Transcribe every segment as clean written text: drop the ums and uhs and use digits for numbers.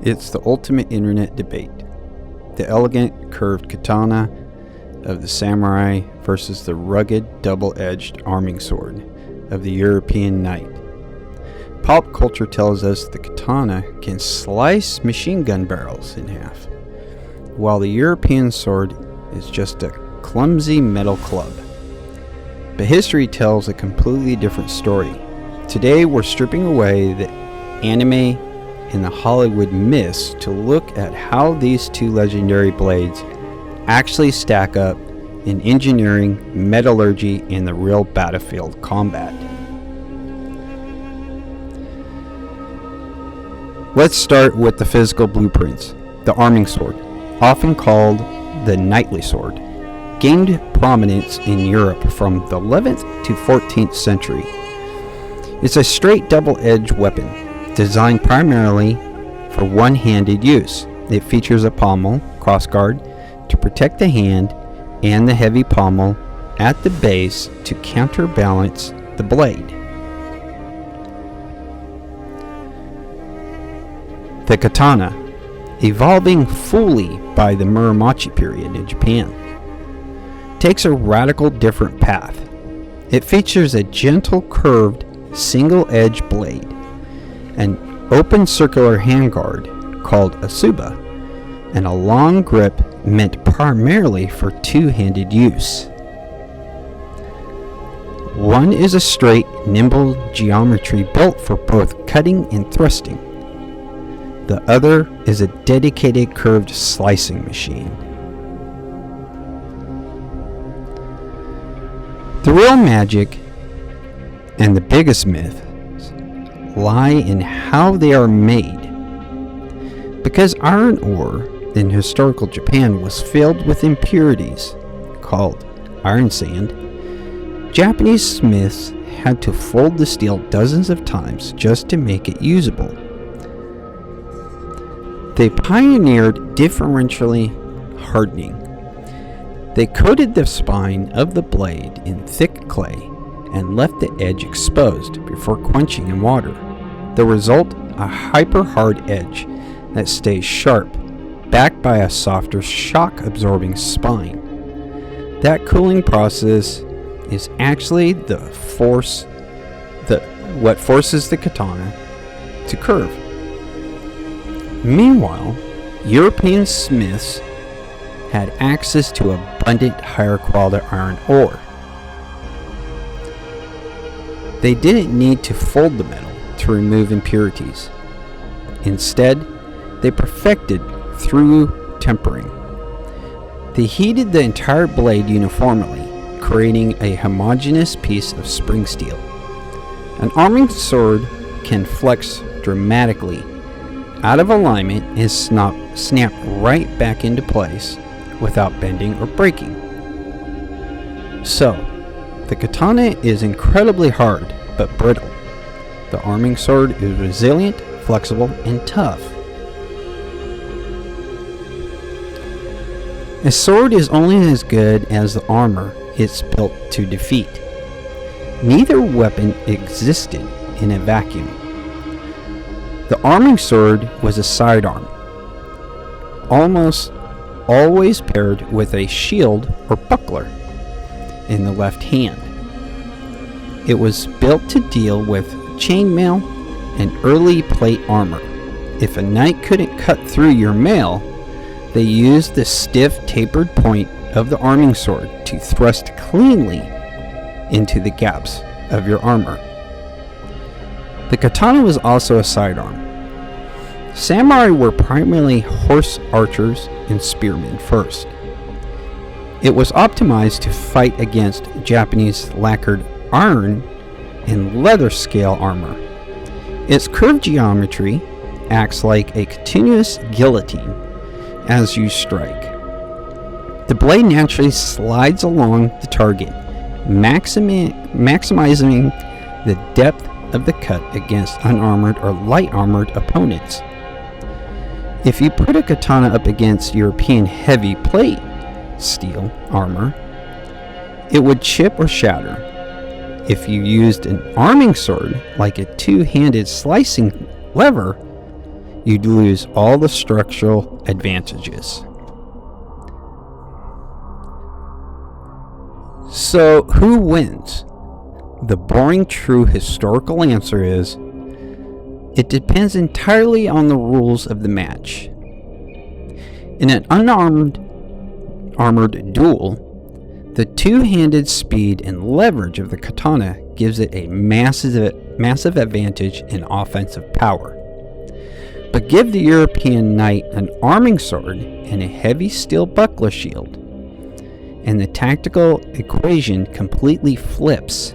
It's the ultimate internet debate. The elegant curved katana of the samurai versus the rugged double-edged arming sword of the European knight. Pop culture tells us the katana can slice machine gun barrels in half, while the European sword is just a clumsy metal club. But history tells a completely different story. Today we're stripping away the anime and the Hollywood myths to look at how these two legendary blades actually stack up in engineering, metallurgy, and the real battlefield combat. Let's start with the physical blueprints. The arming sword, often called the knightly sword, gained prominence in Europe from the 11th to 14th century. It's a straight double-edged weapon, designed primarily for one-handed use. It features a pommel crossguard to protect the hand and the heavy pommel at the base to counterbalance the blade. The katana, evolving fully by the Muromachi period in Japan, takes a radical different path. It features a gentle curved single-edged blade, an open circular handguard called a tsuba, and a long grip meant primarily for two-handed use. One is a straight, nimble geometry built for both cutting and thrusting. The other is a dedicated curved slicing machine. The real magic and the biggest myth lie in how they are made. Because iron ore in historical Japan was filled with impurities called iron sand, Japanese smiths had to fold the steel dozens of times just to make it usable. They pioneered differentially hardening. They coated the spine of the blade in thick clay and left the edge exposed before quenching in water. The result, a hyper-hard edge that stays sharp, backed by a softer shock-absorbing spine. That cooling process is actually what forces the katana to curve. Meanwhile, European smiths had access to abundant higher quality iron ore. They didn't need to fold the metal to remove impurities. Instead, they perfected through tempering. They heated the entire blade uniformly, creating a homogeneous piece of spring steel. An arming sword can flex dramatically out of alignment and snap right back into place without bending or breaking. So, the katana is incredibly hard but brittle. The arming sword is resilient, flexible, and tough. A sword is only as good as the armor it's built to defeat. Neither weapon existed in a vacuum. The arming sword was a sidearm, almost always paired with a shield or buckler in the left hand. It was built to deal with chainmail and early plate armor. If a knight couldn't cut through your mail, they used the stiff tapered point of the arming sword to thrust cleanly into the gaps of your armor. The katana was also a sidearm. Samurai were primarily horse archers and spearmen first. It was optimized to fight against Japanese lacquered iron and leather scale armor. Its curved geometry acts like a continuous guillotine as you strike. The blade naturally slides along the target, maximizing the depth of the cut against unarmored or light armored opponents. If you put a katana up against European heavy plate steel armor, it would chip or shatter. If you used an arming sword like a two-handed slicing lever, you'd lose all the structural advantages. So, who wins? The boring, true historical answer is, it depends entirely on the rules of the match. In an armored duel, the two-handed speed and leverage of the katana gives it a massive advantage in offensive power. But give the European knight an arming sword and a heavy steel buckler shield, and the tactical equation completely flips.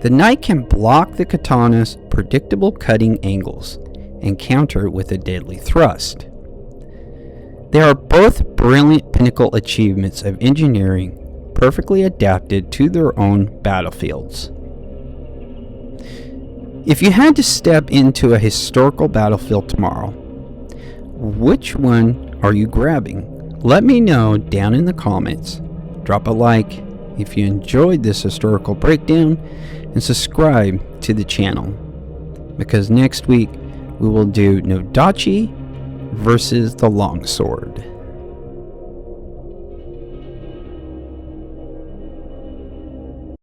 The knight can block the katana's predictable cutting angles and counter with a deadly thrust. They are both brilliant pinnacle achievements of engineering, perfectly adapted to their own battlefields. If you had to step into a historical battlefield tomorrow, which one are you grabbing? Let me know down in the comments. Drop a like if you enjoyed this historical breakdown, and subscribe to the channel, because next week we will do Nodachi versus the longsword.